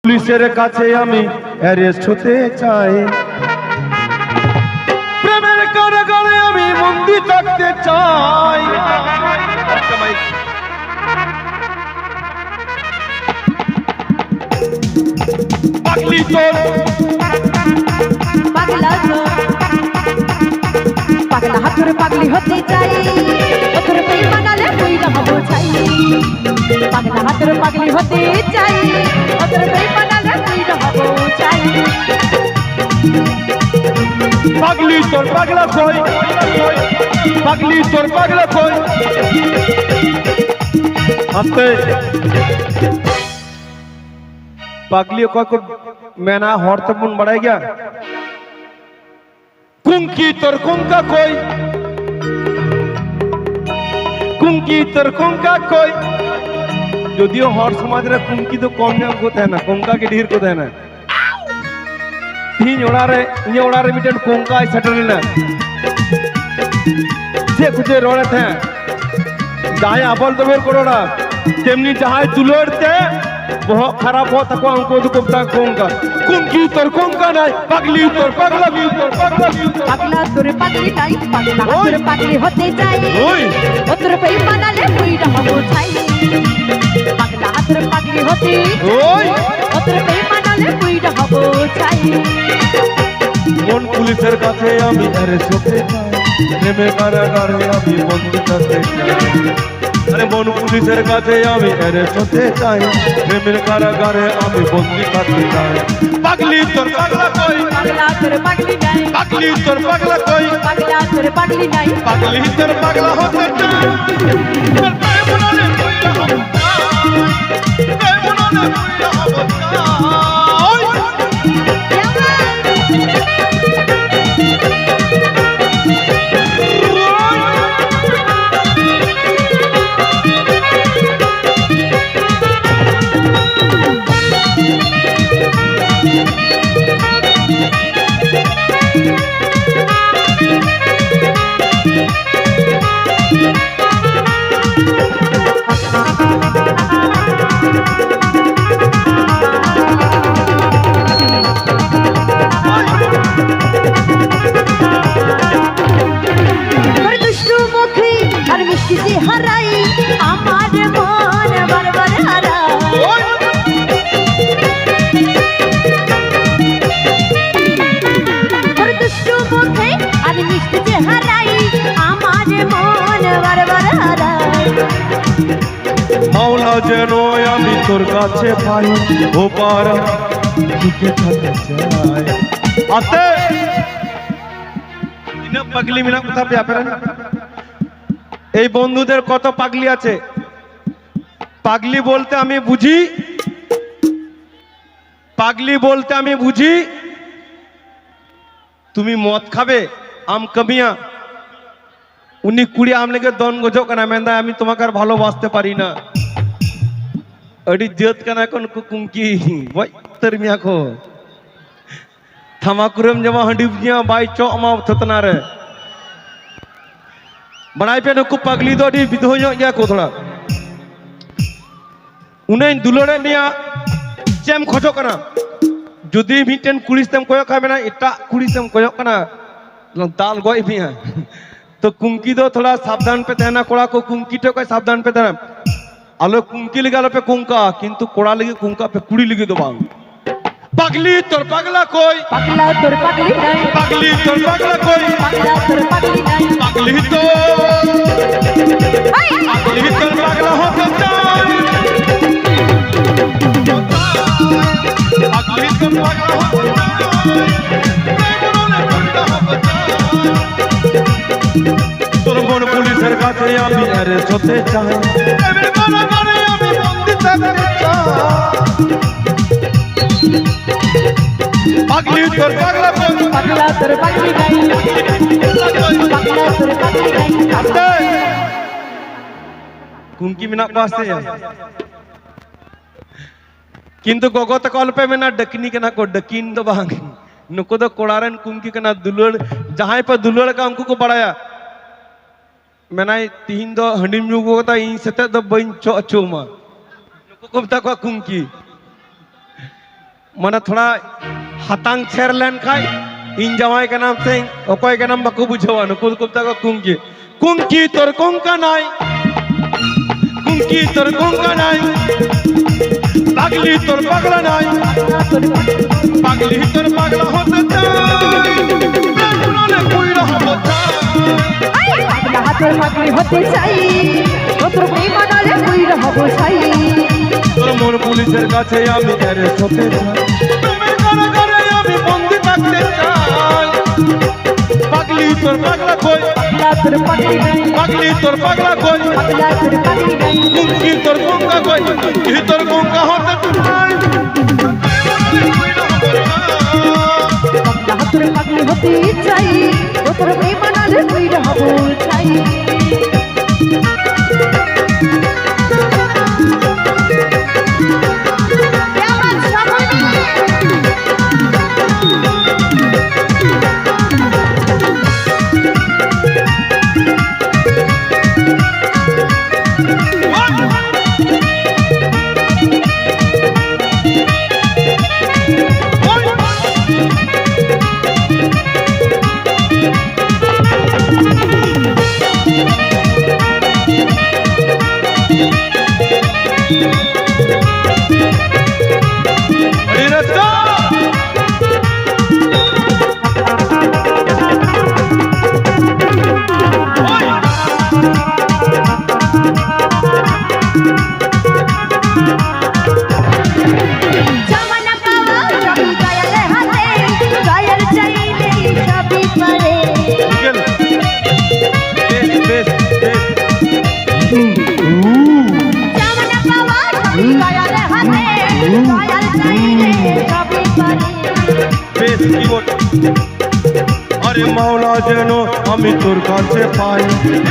পুলিশের কাছে আমি অ্যারেস্ট হতে চাই, প্রেমের কারাগারে আমি বন্দি থাকতে চাই। পাগলি তোর পাগলা হাতুর পাগলি হতে চাই, ওথর পেই বানালে তুই হব চাই। পাগলা হাতুর পাগলি হতে চাই, ওথর পেই বানালে তুই হব চাই। পাগলি তোর পাগলা কই, পাগলি তোর পাগলা কই। আস্তে पागली को मैना हौर तक मुन बढ़ाई गया कुंकी तोर कुंका कोई, कुंकी तोर कुंका कोई। যদিও হর সমাজরে কুঙ্কি তো কম নাম কোথায় না, কুঙ্কা কে ঢের কোথায় না। তিন ওড়ারে মিটেন কুঙ্কা আই সেটেল না সে কুছে রড়ে থে যাই আবল দবের করোনা তেমনি যাই দুলড়তে बहुत खराब हो तको हमको दुको बता कोंका कुंकी तोर कोंका नहीं पगली तोर पगला भी तोर पगला भी तोर पगला तोर पगली नहीं पगला तोर पगली होते जाई ओए तोर पे बनाले कोई रहबो छाई पगला तोर पगली होते ओए तोर पे बनाले कोई रहबो छाई কোন পুলিশের কাছে আমি অ্যারেস্ট হতে চাই প্রেমে কারাগারে আমি বন্দি থাকতে চাই अरे मन पुलिसের কাছে আমি অ্যারেস্ট হতে চাই প্রেমের কারাগারে আমি বন্দি থাকতে চাই পাগলি তোর পাগলা কই पगला तोर पगली नहीं পাগলি তোর পাগলা কই पगला तोर पगली नहीं পাগলি তোর পাগলা হতে চাই তোর প্রেম মনে কইরা হব প্রেম মনে কইরা হব हराई আমার মন বারবার হারাই তোর দুষ্টু মুখে আর মিষ্টি যে হারাই আমার মন বারবার হারাই মাওলা যেন আমি তোর কাছে পাই ও পারা টিকে থাকতে চাই আতে ইনা পাগলি মিনা কথা পে আপনারা এই বন্ধুদের কত পাগলি আছে পাগলি বলতে আমি বুঝি পাগলি বলতে আমি বুঝি তুমি মদ খাবে আম কমিয়া উনি কুড়ি আম লেগে দন গজো কানা মেন্দা আমি তোমাকে আর ভালোবাসতে পারি না আড়ি জেত কানা কোন কুঙ্কি ওই তোর মিয়া কো থামাকুরম জমা হডিবজিয়া বাই চো আমা থতনা রে बनाई पे नुकु पगली तो डी विधोयो या को थोड़ा उन्हें दुलोड़े निया चेम खोजो कना जुदी मिटेन कुड़ीस्तेम कोयो खाबे ना इटा कुड़ीस्तेम कोयो कना दाल गोई भी है तो कुंकी दो थोड़ा सावधान पे रहना कोड़ा को कुंकी तो कोई सावधान पे रहना आलो कुंकी लगा पे कुंका किंतु कोड़ा लगे कुंका पे कुड़ी लगे दो बांग पगली तोर पगला कोई पगला तोर पगली नहीं पगली तोर पगला कोई पगला तोर पगली नहीं पगली तो पगली तोर पगला होते चाय पगली तोर पगला होते তোর মন পুলিশের কাছে আমি অ্যারেস্ট হতে চাই প্রেমের কারাগারে আমি বন্দি থাকতে চাই পাগলি তোর পাগলা কোন पगला तोर पगली नहीं पगला तोर पगली नहीं कुंकी मिना पासे किंतु गोगो तकल पे मेना डकनी कना को डकीन दो बांग नुको दो कोड़ारन कुंकी कना दुलड़ जहां पे दुलड़ का अंकु को बढ़ाया मैंने तीन दो हंडी मुगो ता इन सते दो बइन चो चोमा नुको को बता को कुंकी माने थोड़ा हतांग छेर लेन खाई इन जवाई के नाम से ओकोय के नाम बाकू बुझवा न कुल कुप्ता को कुंकी तोर कुंका नाई कुंकी तोर कुंका नाई पागली तोर पागला नाई पागली तोर पागला होते जाए प्रेमने कोई रहा होता पागला हाथर पागली होते चाই তোর প্রেম বানালে কই রহব ছাই তোর মোর পুলিশের কাছে আমি অ্যারেস্ট হতে চাই তুমি কারাগারে আমি বন্দি থাকতে চাই পাগলি তোর পাগলা কই পাগলি তোর পাগলা কই কুঙ্কি তোর কুঙ্কা কই কুঙ্কি তোর কুঙ্কা হতে চাই পাগলা হাতর পাগলি হতে চাই তোর প্রেম বানালে কই রহব ছাই अरे मौला जेनो আমি তোর কাছে পাই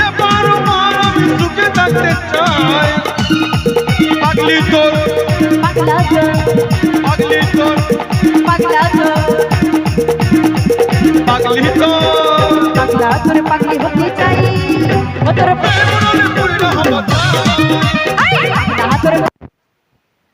এবার মার আমি সুখে থাকতে চাই পাগলি তোর পাগলা পাগলি তোর পাগলা পাগলি তোর পাগলা তোর পাগলি হতে চাই তোর প্রেম